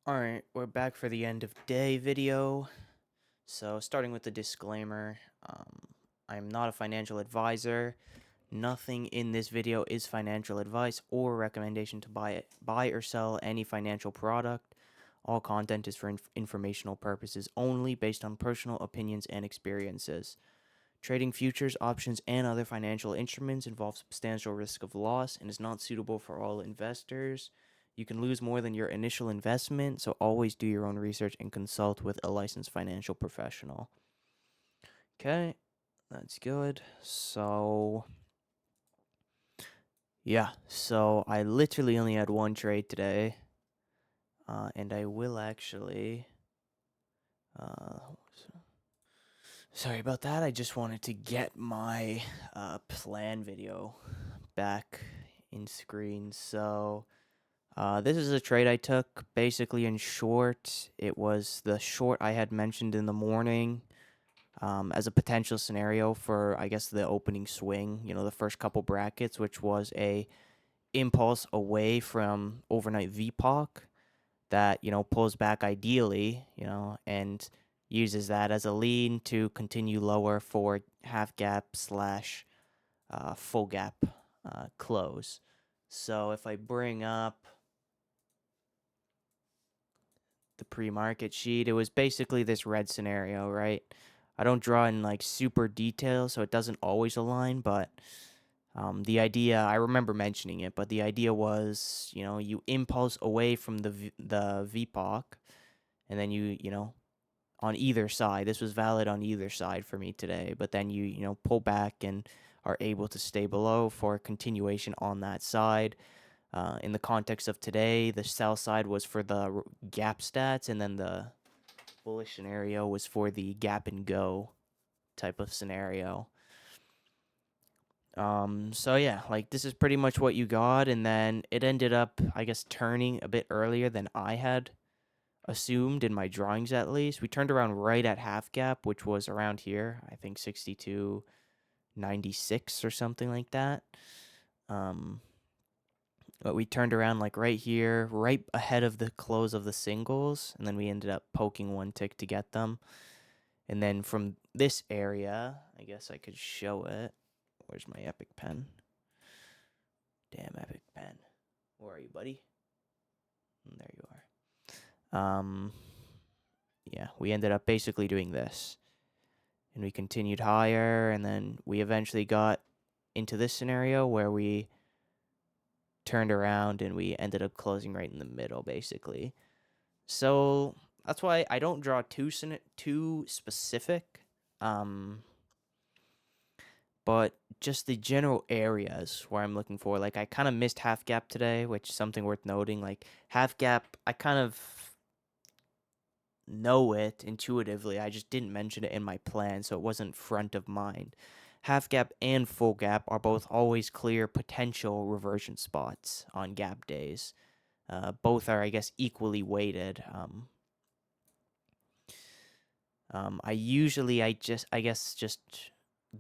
Alright, we're back for the end of day video. So, starting with the disclaimer, I'm not a financial advisor. Nothing in this video is financial advice or recommendation to buy or sell any financial product. All content is for informational purposes only, based on personal opinions and experiences. Trading futures, options, and other financial instruments involves substantial risk of loss and is not suitable for all investors. You can lose more than your initial investment, so always do your own research and consult with a licensed financial professional. Okay, that's good. So, yeah, so I literally only had one trade today, and I will actually. Sorry about that. I just wanted to get my plan video back in screen. So, this is a trade I took. Basically, in short, it was the short I had mentioned in the morning as a potential scenario for, I guess, the opening swing. You know, the first couple brackets, which was a impulse away from overnight VPOC that pulls back ideally, and uses that as a lead to continue lower for half gap slash full gap close. So if I bring up the pre-market sheet, it was basically this red scenario, right? I don't draw in like super detail, so it doesn't always align, but the idea, I remember mentioning it, but the idea was, you impulse away from the VPOC, and then you on either side. This was valid on either side for me today, but then you pull back and are able to stay below for continuation on that side. In the context of today, the sell side was for the gap stats, and then the bullish scenario was for the gap and go type of scenario. So yeah, like this is pretty much what you got, and then it ended up, I guess, turning a bit earlier than I had assumed in my drawings at least. We turned around right at half gap, which was around here, I think 62.96 or something like that. But we turned around like right here, right ahead of the close of the singles, and then we ended up poking one tick to get them. And then from this area, I guess I could show it. Where's my epic pen? Damn epic pen. Where are you, buddy? There you are. Yeah, we ended up basically doing this. And we continued higher, and then we eventually got into this scenario where we turned around and we ended up closing right in the middle, basically. So that's why I don't draw too specific, but just the general areas where I'm looking for. Like I kind of missed half gap today, which is something worth noting. Like half gap, I kind of know it intuitively. I just didn't mention it in my plan, so it wasn't front of mind. Half gap and full gap are both always clear potential reversion spots on gap days. Both are, I guess, equally weighted. I guess, just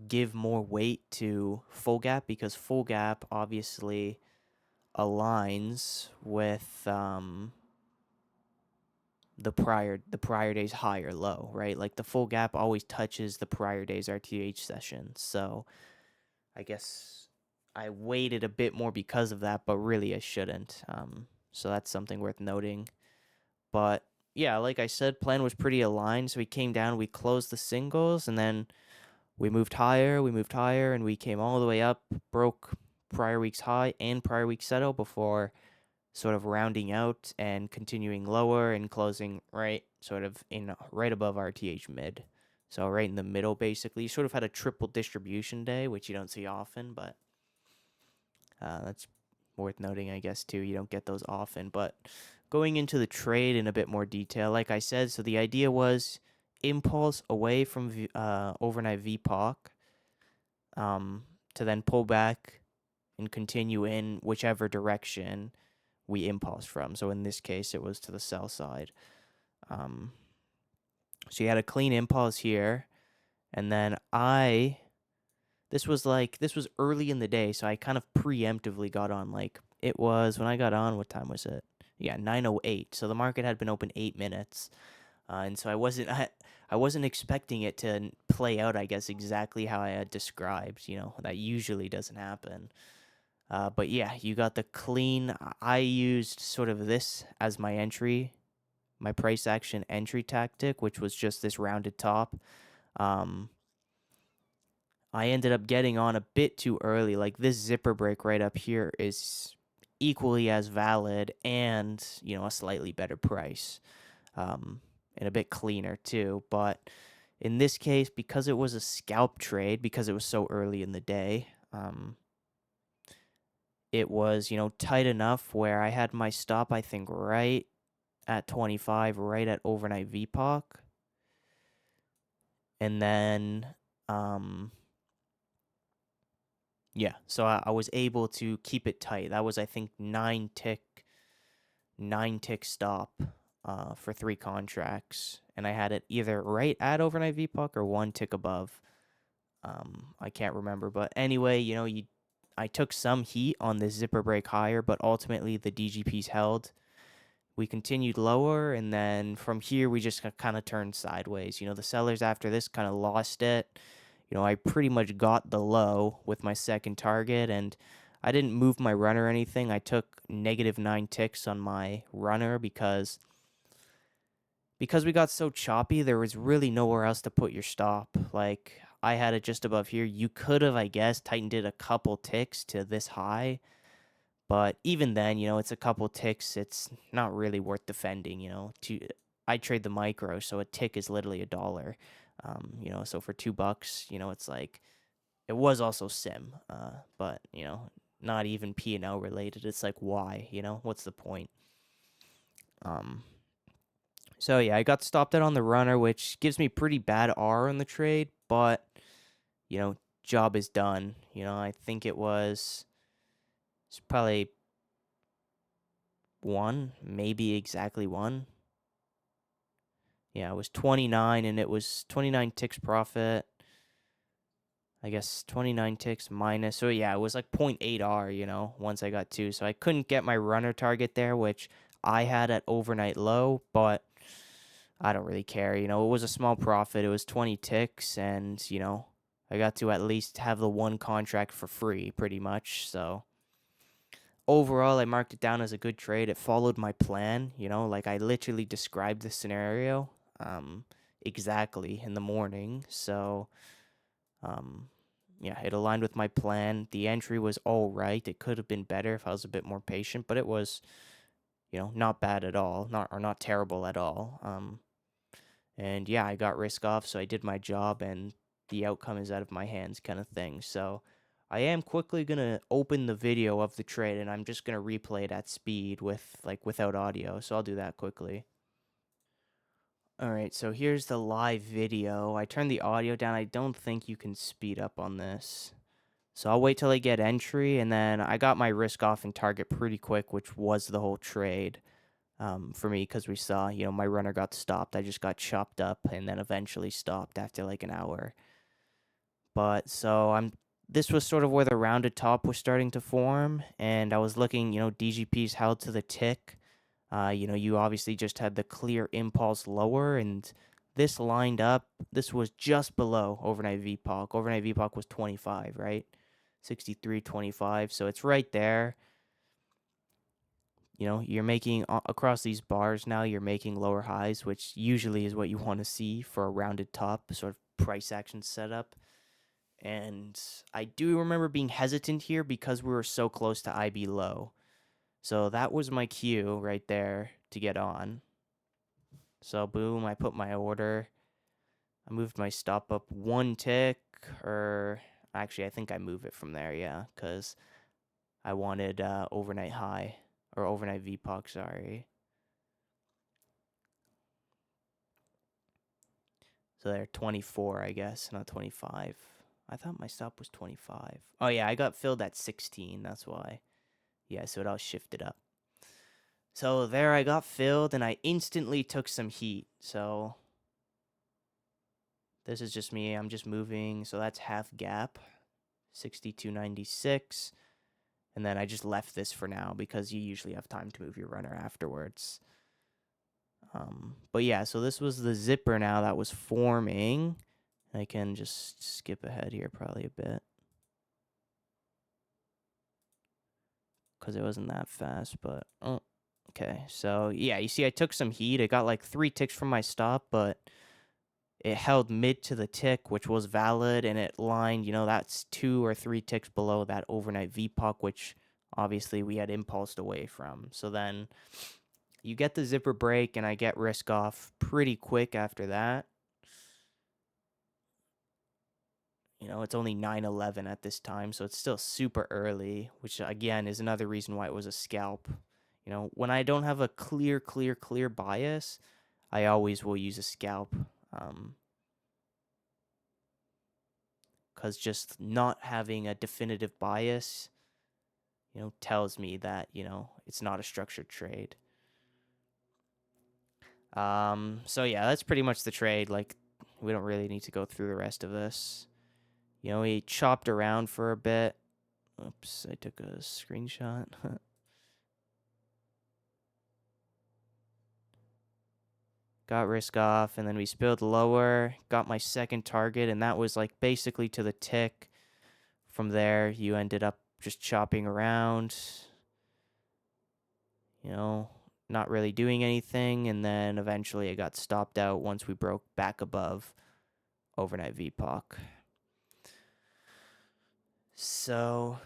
give more weight to full gap because full gap obviously aligns with the prior day's high or low, right? Like the full gap always touches the prior day's RTH session. So I guess I weighted a bit more because of that, but really I shouldn't. So that's something worth noting. But yeah, like I said, plan was pretty aligned. So we came down, we closed the singles, and then we moved higher, and we came all the way up, broke prior week's high and prior week's settle before sort of rounding out and continuing lower and closing right above RTH mid. So right in the middle, basically. You sort of had a triple distribution day, which you don't see often, but that's worth noting, I guess, too. You don't get those often. But going into the trade in a bit more detail, like I said, so the idea was impulse away from overnight VPOC to then pull back and continue in whichever direction we impulse from. So in this case, it was to the sell side. So you had a clean impulse here, and then this was early in the day, so I kind of preemptively got on. Like it was when I got on. What time was it? Yeah, 9:08. So the market had been open 8 minutes, and so I wasn't expecting it to play out, I guess, exactly how I had described. That usually doesn't happen. But yeah, you got the clean. I used sort of this as my entry, my price action entry tactic, which was just this rounded top. Um, I ended up getting on a bit too early. Like this zipper break right up here is equally as valid and, a slightly better price. And a bit cleaner too. But in this case, because it was a scalp trade, because it was so early in the day, it was, tight enough where I had my stop, I think, right at 25, right at overnight VPOC. And then, yeah, so I was able to keep it tight. That was, I think, nine tick stop for 3 contracts. And I had it either right at overnight VPOC or 1 tick above. I can't remember. But anyway, I took some heat on the zipper break higher, but ultimately the DGPs held. We continued lower, and then from here we just kind of turned sideways. The sellers after this kind of lost it. I pretty much got the low with my second target, and I didn't move my runner or anything. I took -9 ticks on my runner because we got so choppy, there was really nowhere else to put your stop. Like, I had it just above here. You could have, I guess, tightened it a couple ticks to this high. But even then, it's a couple ticks. It's not really worth defending, I trade the micro, so a tick is literally $1. So for $2, it's like, it was also sim, but, not even P&L related. It's like, why, what's the point? So yeah, I got stopped out on the runner, which gives me pretty bad R on the trade, but, job is done. I think it's probably 1, maybe exactly 1. Yeah, it was 29, and it was 29 ticks profit. I guess 29 ticks minus. So yeah, it was like 0.8 R, once I got 2. So I couldn't get my runner target there, which I had at overnight low, but I don't really care. It was a small profit. It was 20 ticks, and, I got to at least have the 1 contract for free pretty much. So overall, I marked it down as a good trade. It followed my plan, like I literally described the scenario exactly in the morning. So, yeah, it aligned with my plan. The entry was all right. It could have been better if I was a bit more patient, but it was, not bad at all, not terrible at all. And yeah, I got risk off, so I did my job, and the outcome is out of my hands, kind of thing. So I am quickly gonna open the video of the trade, and I'm just gonna replay it at speed without audio. So I'll do that quickly. All right, so here's the live video. I turned the audio down. I don't think you can speed up on this. So I'll wait till I get entry, and then I got my risk off and target pretty quick, which was the whole trade for me, because we saw, my runner got stopped. I just got chopped up and then eventually stopped after like an hour. But so this was sort of where the rounded top was starting to form, and I was looking, DGPs held to the tick. You obviously just had the clear impulse lower, and this lined up. This was just below overnight VPOC. Overnight VPOC was 25, right? 63.25. So it's right there. You're making across these bars now, you're making lower highs, which usually is what you want to see for a rounded top sort of price action setup. And I do remember being hesitant here because we were so close to IB low. So that was my cue right there to get on. So boom, I put my order. I moved my stop up 1 tick, or actually I think I move it from there, yeah, because I wanted overnight high, or overnight VPOC, sorry. So they're 24, I guess, not 25. I thought my stop was 25. Oh yeah, I got filled at 16, that's why. Yeah, so it all shifted up. So there I got filled, and I instantly took some heat. So this is just me. I'm just moving. So that's half gap, 62.96. And then I just left this for now because you usually have time to move your runner afterwards. But yeah, so this was the zipper now that was forming. I can just skip ahead here probably a bit, because it wasn't that fast, but oh, okay. So yeah, you see I took some heat. It got like 3 ticks from my stop, but it held mid to the tick, which was valid, and it lined, that's 2 or 3 ticks below that overnight VPOC, which obviously we had impulsed away from. So then you get the zipper break, and I get risk off pretty quick after that. It's only 9:11 at this time, so it's still super early, which again is another reason why it was a scalp. When I don't have a clear bias, I always will use a scalp. Because just not having a definitive bias, tells me that, it's not a structured trade. So yeah, that's pretty much the trade. Like, we don't really need to go through the rest of this. We chopped around for a bit. Oops, I took a screenshot. Got risk off, and then we spilled lower, got my second target, and that was like basically to the tick. From there, you ended up just chopping around, not really doing anything, and then eventually it got stopped out once we broke back above overnight VPOC. So,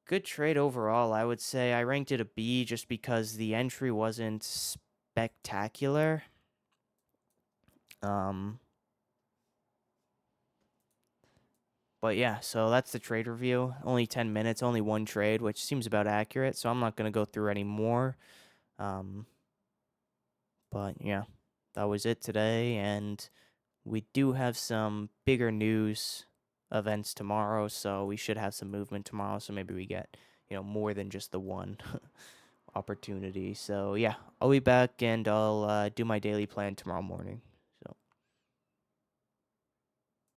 good trade overall, I would say. I ranked it a B just because the entry wasn't spectacular. But yeah, so that's the trade review. Only 10 minutes, only one trade, which seems about accurate. So I'm not going to go through any more. But yeah, that was it today. And we do have some bigger news events tomorrow. So we should have some movement tomorrow. So maybe we get, more than just the one opportunity. So yeah, I'll be back and I'll do my daily plan tomorrow morning.